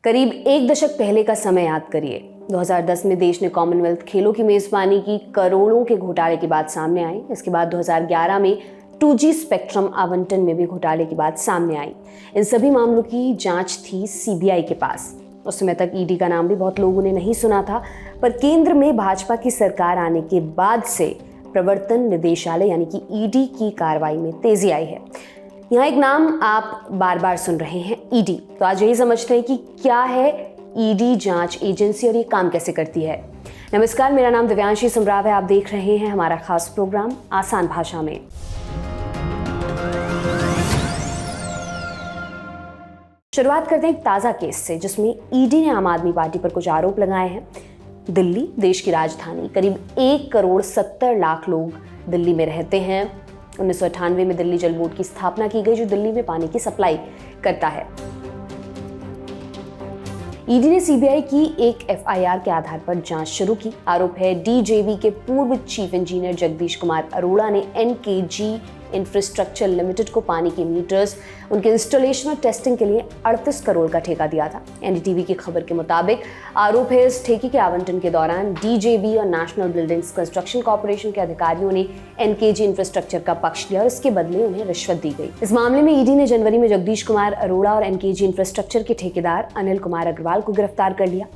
करीब एक दशक पहले का समय याद करिए। 2010 में देश ने कॉमनवेल्थ खेलों की मेजबानी की, करोड़ों के घोटाले की बात सामने आई। इसके बाद 2011 में 2G स्पेक्ट्रम आवंटन में भी घोटाले की बात सामने आई। इन सभी मामलों की जांच थी सीबीआई के पास। उस समय तक ईडी का नाम भी बहुत लोगों ने नहीं सुना था, पर केंद्र में भाजपा की सरकार आने के बाद से प्रवर्तन निदेशालय यानी कि ईडी की कार्रवाई में तेजी आई है। यहाँ एक नाम आप बार बार सुन रहे हैं, ईडी। तो आज यही समझते हैं कि क्या है ईडी जांच एजेंसी और ये काम कैसे करती है। नमस्कार, मेरा नाम दिव्यांशी समराव है। आप देख रहे हैं हमारा खास प्रोग्राम आसान भाषा में। शुरुआत करते हैं एक ताजा केस से, जिसमें ईडी ने आम आदमी पार्टी पर कुछ आरोप लगाए हैं। दिल्ली, देश की राजधानी, करीब 1 करोड़ 70 लाख लोग दिल्ली में रहते हैं। 1998 में दिल्ली जल बोर्ड की स्थापना की गई, जो दिल्ली में पानी की सप्लाई करता है। ईडी ने सीबीआई की एक एफआईआर के आधार पर जांच शुरू की। आरोप है डीजेवी के पूर्व चीफ इंजीनियर जगदीश कुमार अरोड़ा ने एनकेजी इंफ्रास्ट्रक्चर लिमिटेड को पानी के मीटर्स, उनके इंस्टॉलेशन और टेस्टिंग के लिए 38 करोड़ का ठेका दिया था। एनडीटीवी की खबर के मुताबिक आरोप है इस ठेके के आवंटन के दौरान डीजेवी और नेशनल बिल्डिंग्स कंस्ट्रक्शन कॉर्पोरेशन के अधिकारियों ने एनकेजी इंफ्रास्ट्रक्चर का पक्ष लिया और इसके बदले उन्हें रिश्वत दी गई। इस मामले में ईडी ने जनवरी में जगदीश कुमार अरोड़ा और एनकेजी इंफ्रास्ट्रक्चर के ठेकेदार अनिल कुमार अग्रवाल को गिरफ्तार कर लिया।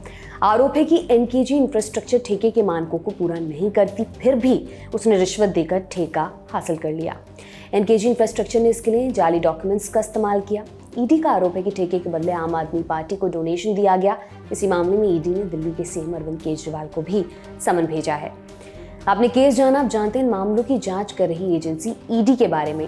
आरोप है कि एनकेजी इंफ्रास्ट्रक्चर ठेके के मानकों को पूरा नहीं करती, फिर भी उसने रिश्वत देकर ठेका हासिल कर लिया। एनकेजी इंफ्रास्ट्रक्चर ने इसके लिए जाली डॉक्यूमेंट्स का इस्तेमाल किया। ईडी का आरोप है कि ठेके के बदले आम आदमी पार्टी को डोनेशन दिया गया। इसी मामले में ईडी ने दिल्ली के सीएम अरविंद केजरीवाल को भी समन भेजा है। आपने केस जाना, आप जानते हैं मामलों की जांच कर रही एजेंसी ईडी के बारे में।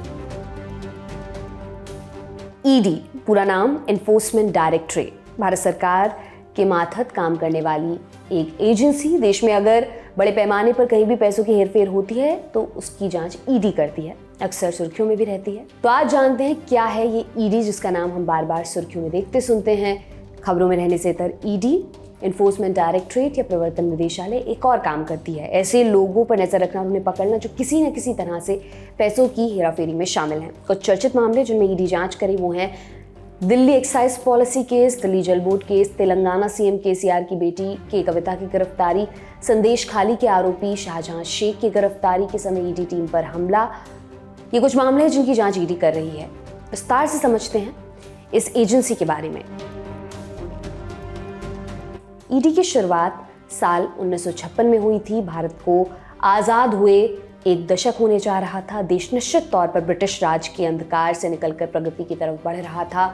ईडी पूरा नाम एनफोर्समेंट डायरेक्टरेट, भारत सरकार के मातहत काम करने वाली एक एजेंसी। देश में अगर बड़े पैमाने पर कहीं भी पैसों की हेरफेर होती है तो उसकी जांच ईडी करती है, अक्सर सुर्खियों में भी रहती है। तो आज जानते हैं क्या है ये ईडी, जिसका नाम हम बार बार सुर्खियों में देखते सुनते हैं। खबरों में रहने से इतर ईडी, एनफोर्समेंट डायरेक्टरेट या प्रवर्तन निदेशालय एक और काम करती है, ऐसे लोगों पर नजर रखना और उन्हें पकड़ना जो किसी न किसी तरह से पैसों की हेराफेरी में शामिल हैं। कुछ चर्चित मामले जिनमें ईडी जांच करे वो हैं Delhi excise policy case, Delhi Jal board case, Telangana CM KCR की बेटी के कविता की गिरफ्तारी, संदेश खाली के आरोपी शाहजहां शेख की गिरफ्तारी के समय ईडी टीम पर हमला। ये कुछ मामले हैं जिनकी जांच ईडी कर रही है। विस्तार से समझते हैं इस एजेंसी के बारे में। ईडी की शुरुआत साल 1956 में हुई थी। भारत को आजाद हुए एक दशक होने जा रहा था। देश निश्चित तौर पर ब्रिटिश राज के अंधकार से निकलकर प्रगति की तरफ बढ़ रहा था।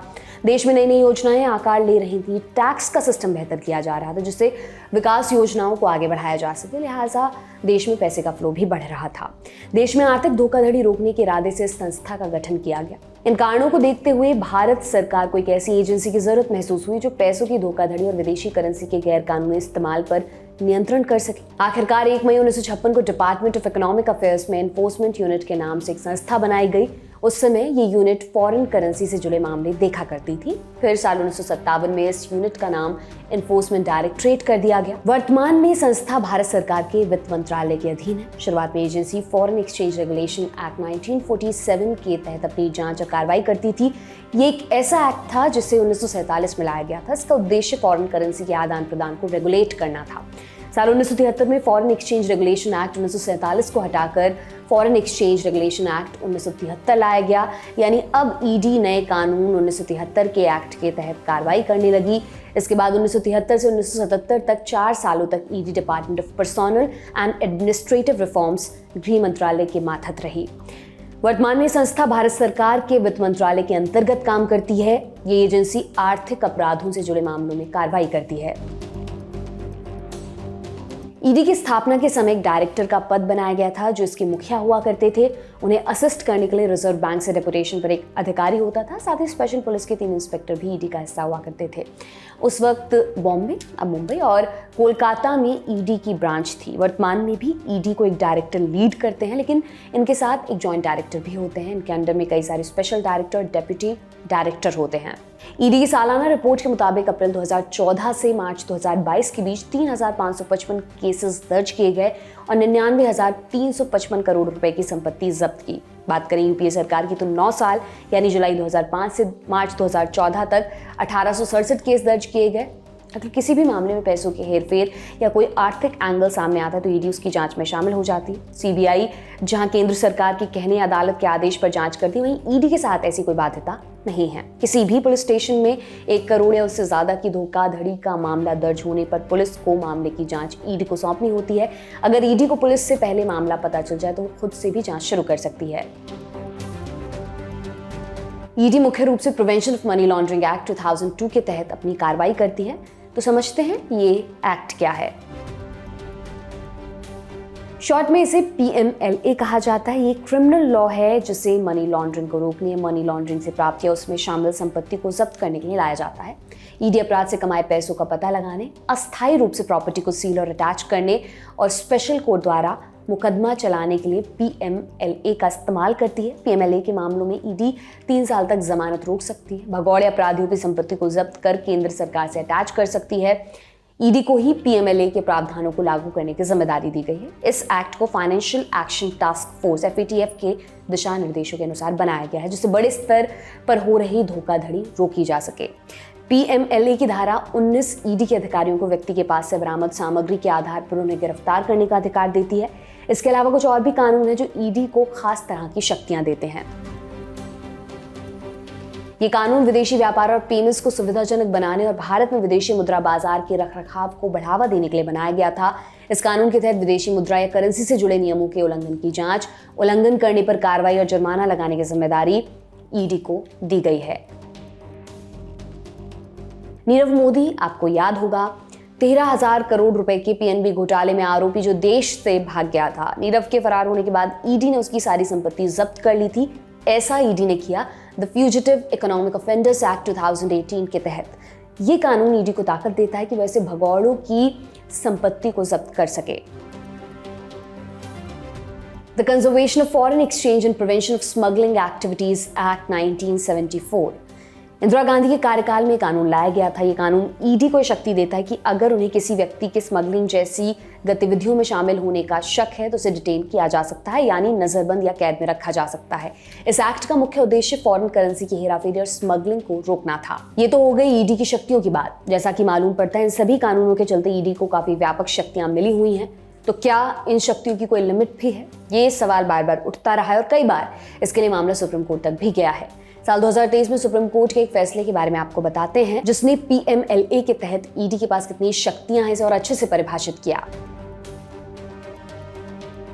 देश में नई नई योजनाएं आकार ले रही थी। टैक्स का सिस्टम बेहतर किया जा रहा था, जिससे विकास योजनाओं को आगे बढ़ाया जा सके। लिहाजा देश में पैसे का फ्लो भी बढ़ रहा था। देश में आर्थिक धोखाधड़ी रोकने के इरादे से संस्था का गठन किया गया। इन कारणों को देखते हुए भारत सरकार को एक ऐसी एजेंसी की जरूरत महसूस हुई जो पैसों की धोखाधड़ी और विदेशी करेंसी के गैर कानूनी इस्तेमाल पर नियंत्रण कर सके। आखिरकार 1 मई 1956 को डिपार्टमेंट ऑफ इकोनॉमिक अफेयर्स में एनफोर्समेंट यूनिट के नाम से एक संस्था बनाई गई। उस समय ये यूनिट फॉरेन करेंसी से जुड़े मामले देखा करती थी। फिर साल 1957 में इस यूनिट का नाम एनफोर्समेंट डायरेक्टरेट कर दिया गया। वर्तमान में संस्था भारत सरकार के वित्त मंत्रालय के अधीन है। शुरुआत में agency foreign exchange regulation act 1947 के तहत अपनी जांच और कार्रवाई करती थी। ये एक ऐसा एक्ट था जिसे 1947 में लाया गया था। इसका उद्देश्य फॉरेन करेंसी के आदान प्रदान को रेगुलेट करना था। साल 1973 में फॉरेन एक्सचेंज रेगुलेशन एक्ट 1947 को हटाकर फॉरेन एक्सचेंज रेगुलेशन एक्ट 1973 लाया गया। यानी अब ईडी नए कानून 1973 के एक्ट के तहत कार्रवाई करने लगी। इसके बाद 1973 से 1977 तक 4 सालों तक ED department of personnel and administrative reforms गृह मंत्रालय के मातहत रही। वर्तमान में संस्था भारत सरकार के वित्त मंत्रालय के अंतर्गत काम करती है। ये एजेंसी आर्थिक अपराधों से जुड़े मामलों में कार्रवाई करती है। ईडी की स्थापना के समय एक डायरेक्टर का पद बनाया गया था, जो इसके मुखिया हुआ करते थे। उन्हें असिस्ट करने के लिए रिजर्व बैंक से डेपुटेशन पर एक अधिकारी होता था। साथ ही स्पेशल पुलिस के 3 इंस्पेक्टर भी ईडी का हिस्सा हुआ करते थे। उस वक्त बॉम्बे, अब मुंबई और कोलकाता में ईडी की ब्रांच थी। वर्तमान में भी ईडी को एक डायरेक्टर लीड करते हैं, लेकिन इनके साथ एक जॉइंट डायरेक्टर भी होते हैं। इनके अंडर में कई सारे स्पेशल डायरेक्टर और डेप्यूटी डायरेक्टर होते हैं। ईडी की सालाना रिपोर्ट के मुताबिक अप्रैल 2014 से मार्च 2022 के बीच 3,555 केसेस दर्ज किए गए और 99,355 करोड़ रुपए की संपत्ति जब्त जब्त की। बात करें यूपीए सरकार की तो 9 साल यानी जुलाई 2005 से मार्च 2014 तक 1867 केस दर्ज किए गए। अगर किसी भी मामले में पैसों की हेरफेर या कोई आर्थिक एंगल सामने आता है तो ईडी उसकी जांच में शामिल हो जाती है। सीबीआई जहां केंद्र सरकार की कहने अदालत के आदेश पर जांच करती है, वहीं ईडी के साथ ऐसी कोई बाध्यता नहीं है। किसी भी पुलिस स्टेशन में 1 करोड़ या उससे ज्यादा की धोखाधड़ी का मामला दर्ज होने पर पुलिस को मामले की जांच ईडी को सौंपनी होती है। अगर ईडी को पुलिस से पहले मामला पता चल जाए तो वो खुद से भी जांच शुरू कर सकती है। ईडी मुख्य रूप से prevention of money laundering act 2002 के तहत अपनी कार्रवाई करती है। तो समझते हैं ये एक्ट क्या है। शॉर्ट में इसे PMLA कहा जाता है। ये क्रिमिनल लॉ है जिसे मनी लॉन्ड्रिंग को रोकने, मनी लॉन्ड्रिंग से प्राप्त या उसमें शामिल संपत्ति को जब्त करने के लिए लाया जाता है। ईडी अपराध से कमाए पैसों का पता लगाने, अस्थायी रूप से प्रॉपर्टी को सील और अटैच करने और स्पेशल कोर्ट द्वारा मुकदमा चलाने के लिए PMLA का इस्तेमाल करती है। PMLA के मामलों में ईडी 3 साल तक जमानत रोक सकती है, भगौड़े अपराधियों की संपत्ति को जब्त कर केंद्र सरकार से अटैच कर सकती है। ईडी को ही PMLA के प्रावधानों को लागू करने की जिम्मेदारी दी गई है। इस एक्ट को financial action task force FATF के दिशा निर्देशों के अनुसार बनाया गया है, जिससे बड़े स्तर पर हो रही धोखाधड़ी रोकी जा सके। PMLA की धारा 19 ईडी के अधिकारियों को व्यक्ति के पास से बरामद सामग्री के आधार पर उन्हें गिरफ्तार करने का अधिकार देती है। इसके अलावा कुछ और भी कानून हैं जो ईडी को खास तरह की शक्तियां देते हैं। ये कानून विदेशी व्यापार और पेमेंट्स को सुविधाजनक बनाने और भारत में विदेशी मुद्रा बाजार के रखरखाव को बढ़ावा देने के लिए बनाया गया था। इस कानून के तहत विदेशी मुद्रा या करेंसी से जुड़े नियमों के उल्लंघन की जांच, उल्लंघन करने पर कार्रवाई और जुर्माना लगाने की जिम्मेदारी ईडी को दी गई है। नीरव मोदी, आपको याद होगा, 13,000 करोड़ रुपए के PNB घोटाले में आरोपी जो देश से भाग गया था। नीरव के फरार होने के बाद ईडी ने उसकी सारी संपत्ति जब्त कर ली थी। ऐसा ईडी ने किया the fugitive economic offenders act 2018 के तहत। ये कानून ईडी को ताकत देता है कि वैसे भगौड़ों की संपत्ति को जब्त कर सके। The conservation of foreign exchange and prevention of smuggling activities act 1974। Indira Gandhi के कार्यकाल में कानून लाया गया था। ये कानून ईडी को शक्ति देता है कि अगर उन्हें किसी व्यक्ति के स्मगलिंग जैसी गतिविधियों में शामिल होने का शक है तो उसे डिटेन किया जा सकता है, यानी नजरबंद या कैद में रखा जा सकता है। इस एक्ट का मुख्य उद्देश्य फॉरेन करेंसी की हेराफेरी और स्मगलिंग को रोकना था। ये तो हो गई ईडी की शक्तियों की बात। जैसा कि मालूम पड़ता है, इन सभी कानूनों के चलते ईडी को काफी व्यापक शक्तियां मिली हुई हैं। तो क्या इन शक्तियों की कोई लिमिट भी है? ये सवाल बार बार उठता रहा है और कई बार इसके लिए मामला सुप्रीम कोर्ट तक भी गया है। साल 2023 में सुप्रीम कोर्ट के एक फैसले के बारे में आपको बताते हैं, जिसने PMLA के तहत ईडी के पास कितनी शक्तियां हैं इसे और अच्छे से परिभाषित किया।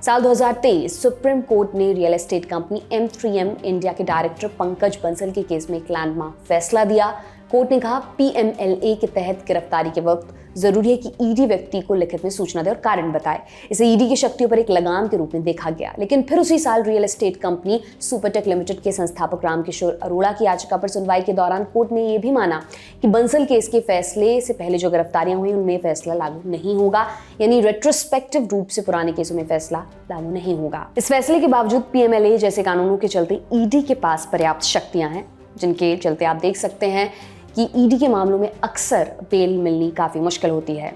साल 2023 सुप्रीम कोर्ट ने real estate company M3M India के डायरेक्टर पंकज बंसल के केस में एक लैंडमार्क फैसला दिया। कोर्ट ने कहा PMLA के तहत गिरफ्तारी के वक्त जरूरी है कि ईडी व्यक्ति को लिखित में सूचना दे और कारण बताए। इसे ईडी की शक्तियों पर एक लगाम के रूप में देखा गया। लेकिन फिर उसी साल real estate company Supertech limited के संस्थापक रामकिशोर अरोड़ा की याचिका पर सुनवाई के दौरान कोर्ट ने यह भी माना कि बंसल केस के फैसले से पहले जो गिरफ्तारियां हुई उनमें फैसला लागू नहीं होगा, यानी रेट्रोस्पेक्टिव रूप से पुराने केसों में फैसला लागू नहीं होगा। इस फैसले के बावजूद PMLA जैसे कानूनों के चलते ईडी के पास पर्याप्त शक्तियां हैं, जिनके चलते आप देख सकते हैं कि ईडी के मामलों में अक्सर बेल मिलनी काफ़ी मुश्किल होती है।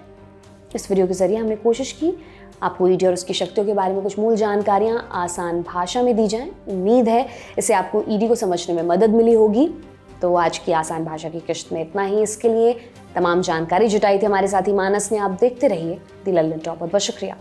इस वीडियो के जरिए हमने कोशिश की आपको ईडी और उसकी शक्तियों के बारे में कुछ मूल जानकारियां आसान भाषा में दी जाएं। उम्मीद है इससे आपको ईडी को समझने में मदद मिली होगी। तो आज की आसान भाषा की किश्त में इतना ही। इसके लिए तमाम जानकारी जुटाई थी हमारे साथी मानस ने। आप देखते रहिए दी लल्लन टॉप। बहुत बहुत शुक्रिया।